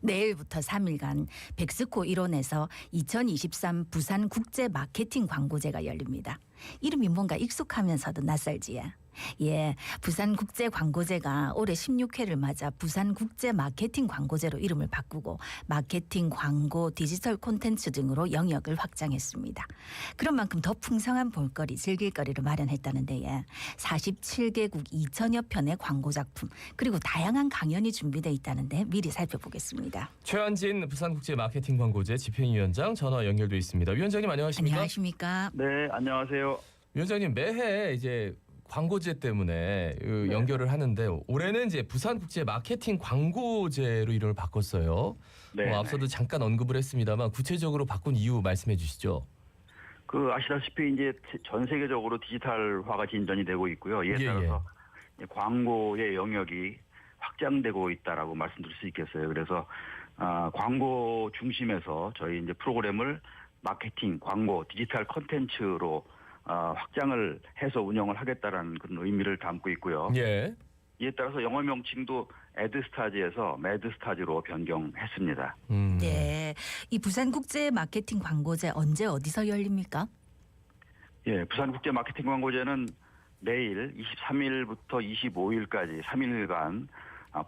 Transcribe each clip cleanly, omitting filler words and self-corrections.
내일부터 3일간 백스코 일원에서 2023 부산 국제 마케팅 광고제가 열립니다. 이름이 뭔가 익숙하면서도 낯설지요. 예, 부산 국제 광고제가 올해 16회를 맞아 부산 국제 마케팅 광고제로 이름을 바꾸고 마케팅, 광고, 디지털 콘텐츠 등으로 영역을 확장했습니다. 그런 만큼 더 풍성한 볼거리, 즐길거리를 마련했다는데 47개국 2천여 편의 광고 작품 그리고 다양한 강연이 준비되어 있다는데 미리 살펴보겠습니다. 최한진 부산국제 마케팅 광고제 집행위원장 전화 연결돼 있습니다. 위원장님 안녕하십니까? 안녕하십니까? 네, 안녕하세요. 위원장님 매해 이제 광고제 때문에 네. 연결을 하는데 올해는 이제 부산국제 마케팅 광고제로 이름을 바꿨어요. 네. 앞서도 잠깐 언급을 했습니다만 구체적으로 바꾼 이유 말씀해 주시죠. 아시다시피 이제 전 세계적으로 디지털화가 진전이 되고 있고요. 이에 예, 따라서 광고의 영역이 확장되고 있다라고 말씀드릴 수 있겠어요. 그래서 광고 중심에서 저희 이제 프로그램을 마케팅, 광고, 디지털 콘텐츠로 확장을 해서 운영을 하겠다라는 그런 의미를 담고 있고요. 예. 이에 따라서 영어 명칭도 애드스타즈에서 매드스타즈로 변경했습니다. 네, 이 부산국제 마케팅 광고제 언제 어디서 열립니까? 예, 부산국제 마케팅 광고제는 내일 23일부터 25일까지 3일간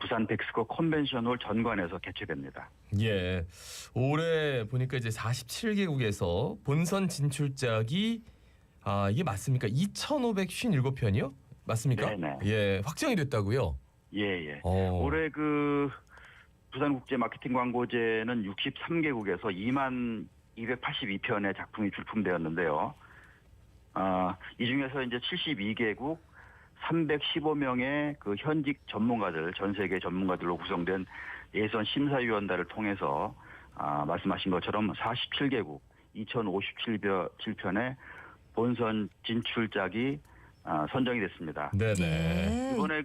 부산 백스코 컨벤션홀 전관에서 개최됩니다. 예. 올해 보니까 이제 47개국에서 본선 진출작이 이게 맞습니까? 2,557편이요? 맞습니까? 네네. 예, 확정이 됐다고요? 예. 올해 부산국제 마케팅 광고제는 63개국에서 2만 282편의 작품이 출품되었는데요. 이 중에서 이제 72개국 315명의 현직 전문가들, 전 세계 전문가들로 구성된 예선 심사위원단을 통해서 말씀하신 것처럼 47개국 2,057편의 본선 진출작이 선정이 됐습니다. 네네. 이번에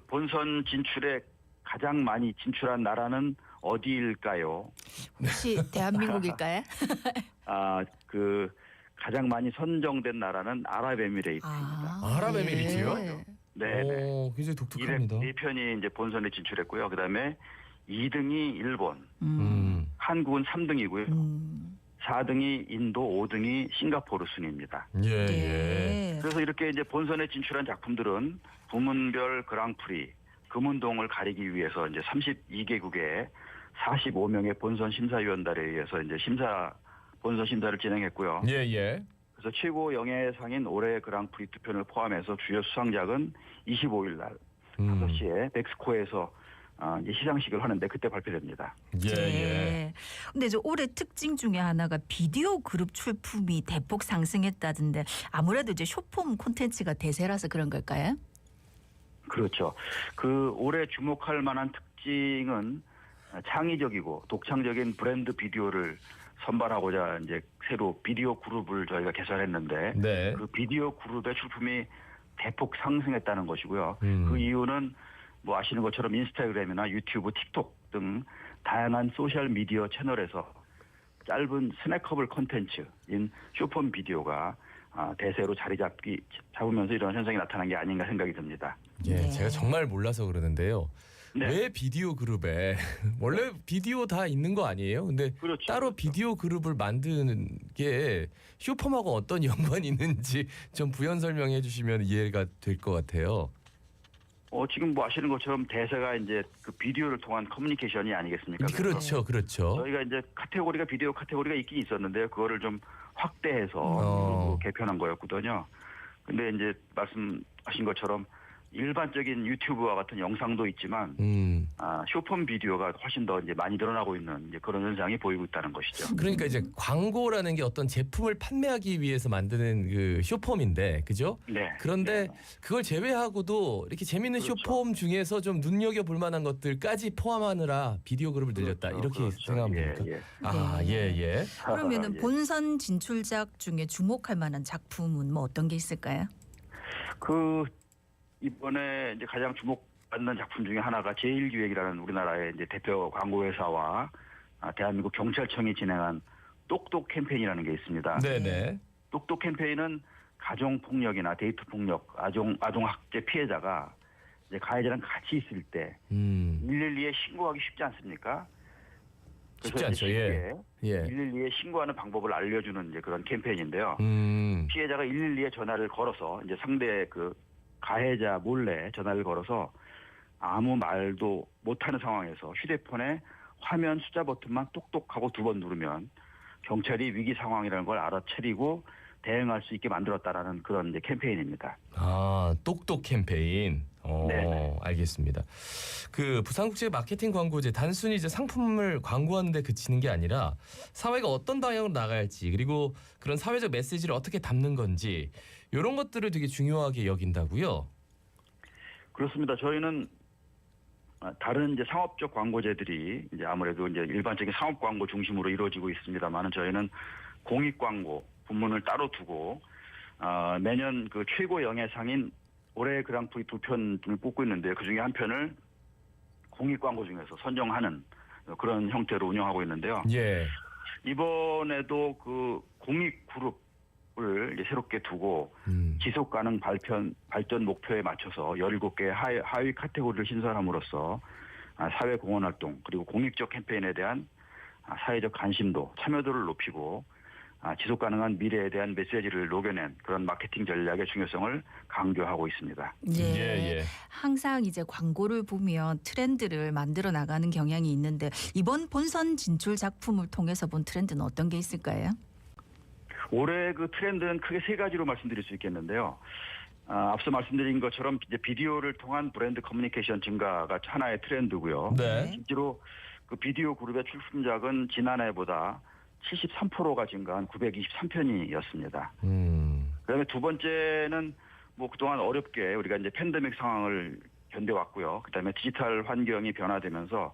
본선 진출에 가장 많이 진출한 나라는 어디일까요? 혹시 대한민국일까요? 가장 많이 선정된 나라는 아랍에미레이트입니다. 아랍에미리트요? 네. 굉장히 독특합니다. 204편이 이제 본선에 진출했고요. 그다음에 2등이 일본, 한국은 3등이고요. 4등이 인도, 5등이 싱가포르 순입니다. 예. 그래서 이렇게 이제 본선에 진출한 작품들은 부문별 그랑프리, 금운동을 가리기 위해서 이제 32개국의 45명의 본선 심사위원단에 의해서 이제 본선 심사를 진행했고요. 예. 그래서 최고 영예상인 올해 그랑프리 투표를 포함해서 주요 수상작은 25일 날 5시에 백스코에서 이제 시상식을 하는데 그때 발표됩니다. 예. 근데 올해 특징 중에 하나가 비디오 그룹 출품이 대폭 상승했다던데 아무래도 이제 숏폼 콘텐츠가 대세라서 그런 걸까요? 그렇죠. 올해 주목할 만한 특징은 창의적이고 독창적인 브랜드 비디오를 선발하고자 이제 새로 비디오 그룹을 저희가 개설했는데 네. 그 비디오 그룹의 출품이 대폭 상승했다는 것이고요. 그 이유는 아시는 것처럼 인스타그램이나 유튜브, 틱톡 등 다양한 소셜 미디어 채널에서 짧은 스낵커블 콘텐츠인 숏폼 비디오가 대세로 자리 잡으면서 이런 현상이 나타난 게 아닌가 생각이 듭니다. 예, 네. 제가 정말 몰라서 그러는데요. 네. 왜 비디오 그룹에 원래 비디오 다 있는 거 아니에요? 근데 그렇죠. 따로 비디오 그룹을 만드는 게 숏폼하고 어떤 연관이 있는지 좀 부연 설명해 주시면 이해가 될 것 같아요. 지금 아시는 것처럼 대세가 이제 비디오를 통한 커뮤니케이션이 아니겠습니까? 그렇죠. 저희가 이제 비디오 카테고리가 있긴 있었는데요. 그거를 좀 확대해서 개편한 거였거든요. 근데 이제 말씀하신 것처럼 일반적인 유튜브와 같은 영상도 있지만 숏폼 비디오가 훨씬 더 이제 많이 늘어나고 있는 이제 그런 현상이 보이고 있다는 것이죠. 그러니까 이제 광고라는 게 어떤 제품을 판매하기 위해서 만드는 숏폼인데, 그죠? 네. 그런데 그걸 제외하고도 이렇게 재밌는 그렇죠. 숏폼 중에서 좀 눈여겨 볼 만한 것들까지 포함하느라 비디오 그룹을 늘렸다. 이렇게 생각하면 됩니까? 예. 그러면은 본선 진출작 중에 주목할 만한 작품은 어떤 게 있을까요? 이번에 이제 가장 주목받는 작품 중에 하나가 제일기획이라는 우리나라의 이제 대표 광고회사와 대한민국 경찰청이 진행한 똑똑 캠페인이라는 게 있습니다. 네네. 똑똑 캠페인은 가정폭력이나 데이트폭력, 아동학대 피해자가 이제 가해자랑 같이 있을 때 112에 신고하기 쉽지 않습니까? 쉽지 않죠. 예. 예. 112에 신고하는 방법을 알려주는 이제 그런 캠페인인데요. 피해자가 112에 전화를 걸어서 이제 상대 그 가해자 몰래 전화를 걸어서 아무 말도 못하는 상황에서 휴대폰에 화면 숫자 버튼만 똑똑하고 2번 누르면 경찰이 위기 상황이라는 걸 알아차리고 대응할 수 있게 만들었다라는 그런 이제 캠페인입니다. 아, 똑똑 캠페인. 네. 알겠습니다. 그 부산국제 마케팅 광고제 단순히 이제 상품을 광고하는데 그치는 게 아니라 사회가 어떤 방향으로 나갈지 그리고 그런 사회적 메시지를 어떻게 담는 건지 이런 것들을 되게 중요하게 여긴다고요. 그렇습니다. 저희는 다른 이제 상업적 광고제들이 이제 아무래도 이제 일반적인 상업 광고 중심으로 이루어지고 있습니다만은 저희는 공익 광고 부문을 따로 두고 매년 그 최고 영예상인 올해 그랑프리 2편을 뽑고 있는데 그 중에 한 편을 공익 광고 중에서 선정하는 그런 형태로 운영하고 있는데요. 예. 이번에도 그 공익 그룹을 이제 새롭게 두고 지속 가능 발전 목표에 맞춰서 17개 하위 카테고리를 신설함으로써 사회 공헌 활동 그리고 공익적 캠페인에 대한 사회적 관심도 참여도를 높이고 지속 가능한 미래에 대한 메시지를 녹여낸 그런 마케팅 전략의 중요성을 강조하고 있습니다. 예. 항상 이제 광고를 보면 트렌드를 만들어 나가는 경향이 있는데 이번 본선 진출 작품을 통해서 본 트렌드는 어떤 게 있을까요? 올해 그 트렌드는 크게 3가지로 말씀드릴 수 있겠는데요. 앞서 말씀드린 것처럼 이제 비디오를 통한 브랜드 커뮤니케이션 증가가 하나의 트렌드고요. 네. 실제로 그 비디오 그룹의 출품작은 지난해보다 73%가 증가한 923편이었습니다. 그다음에 2번째는 뭐 그동안 어렵게 우리가 이제 팬데믹 상황을 견뎌왔고요. 그다음에 디지털 환경이 변화되면서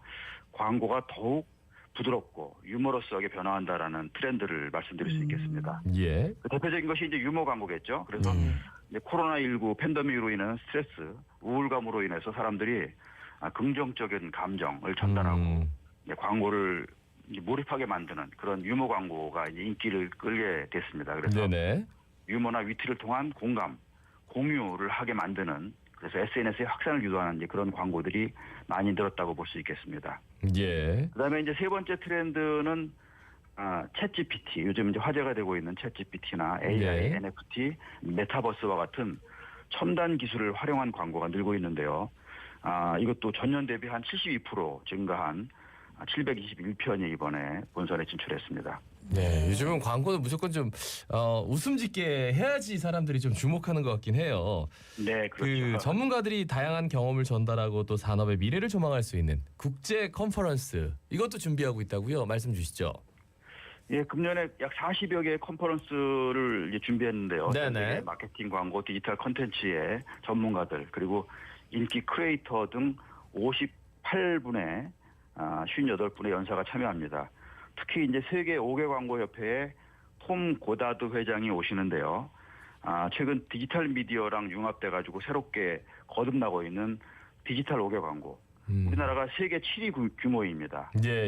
광고가 더욱 부드럽고 유머러스하게 변화한다라는 트렌드를 말씀드릴 수 있겠습니다. 예. 대표적인 것이 이제 유머 광고겠죠. 그래서 이제 코로나19 팬데믹으로 인한 스트레스, 우울감으로 인해서 사람들이 긍정적인 감정을 전달하고 광고를 몰입하게 만드는 그런 유머 광고가 이제 인기를 끌게 됐습니다. 그래서 네네. 유머나 위트를 통한 공감, 공유를 하게 만드는 그래서 SNS의 확산을 유도하는 이제 그런 광고들이 많이 늘었다고 볼 수 있겠습니다. 예. 그다음에 이제 3번째 트렌드는 챗GPT 요즘 이제 화제가 되고 있는 챗GPT나 AI, 네. NFT, 메타버스와 같은 첨단 기술을 활용한 광고가 늘고 있는데요. 이것도 전년 대비 한 72% 증가한 721편이 이번에 본선에 진출했습니다. 네, 요즘은 광고는 무조건 좀 웃음 짓게 해야지 사람들이 좀 주목하는 것 같긴 해요. 네, 그 그렇죠. 전문가들이 다양한 경험을 전달하고 또 산업의 미래를 조망할 수 있는 국제 컨퍼런스 이것도 준비하고 있다고요? 말씀 주시죠. 예, 금년에 약 40여 개의 컨퍼런스를 이제 준비했는데요. 네네. 마케팅 광고, 디지털 콘텐츠의 전문가들 그리고 인기 크리에이터 등 58분의 58분의 연사가 참여합니다. 특히 이제 세계 5개 광고 협회의 톰 고다드 회장이 오시는데요. 최근 디지털 미디어랑 융합돼 가지고 새롭게 거듭나고 있는 디지털 5개 광고. 우리나라가 세계 7위 규모입니다. 예.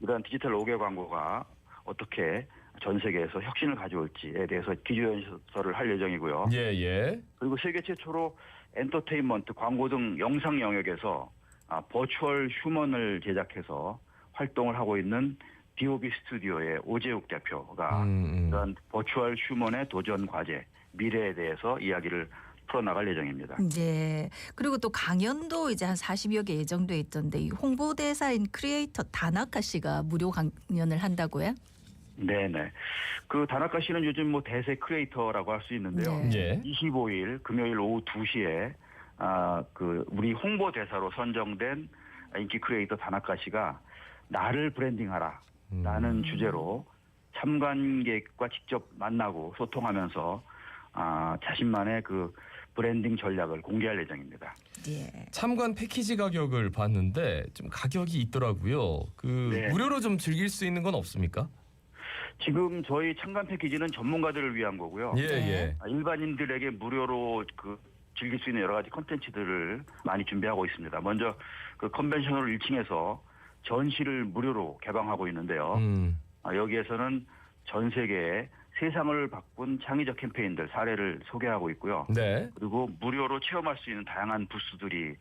이러한 디지털 5개 광고가 어떻게 전 세계에서 혁신을 가져올지에 대해서 기조연설을 할 예정이고요. 예. 그리고 세계 최초로 엔터테인먼트, 광고 등 영상 영역에서 버추얼 휴먼을 제작해서 활동을 하고 있는 DOB 스튜디오의 오재욱 대표가 그런 버추얼 휴먼의 도전 과제, 미래에 대해서 이야기를 풀어나갈 예정입니다. 네. 그리고 또 강연도 이제 한 40여 개 예정돼 있던데 이 홍보대사인 크리에이터 다나카 씨가 무료 강연을 한다고요? 네네. 그 다나카 씨는 요즘 뭐 대세 크리에이터라고 할 수 있는데요. 예. 25일 금요일 오후 2시에 그 우리 홍보대사로 선정된 인기 크리에이터 다나카 씨가 나를 브랜딩하라 라는 주제로 참관객과 직접 만나고 소통하면서 자신만의 그 브랜딩 전략을 공개할 예정입니다. 예. 참관 패키지 가격을 봤는데 좀 가격이 있더라고요. 네. 무료로 좀 즐길 수 있는 건 없습니까? 지금 저희 참관 패키지는 전문가들을 위한 거고요. 예. 일반인들에게 무료로 그 즐길 수 있는 여러 가지 콘텐츠들을 많이 준비하고 있습니다. 먼저 그 컨벤션홀 1층에서 전시를 무료로 개방하고 있는데요. 여기에서는 전 세계에 세상을 바꾼 창의적 캠페인들 사례를 소개하고 있고요. 네. 그리고 무료로 체험할 수 있는 다양한 부스들이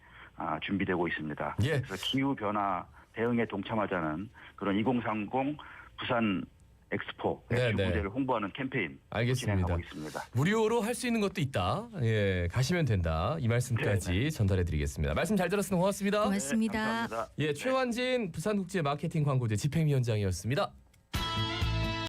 준비되고 있습니다. 예. 그래서 기후 변화 대응에 동참하자는 그런 2030 부산 엑스포 네, 네. 무대를 홍보하는 캠페인 알겠습니다. 진행하고 있습니다. 무료로 할 수 있는 것도 있다. 예, 가시면 된다. 이 말씀까지 전달해드리겠습니다. 말씀 잘 들었습니다. 고맙습니다. 고맙습니다. 네, 감사합니다. 예, 최완진 부산국제 마케팅 광고제 집행위원장이었습니다.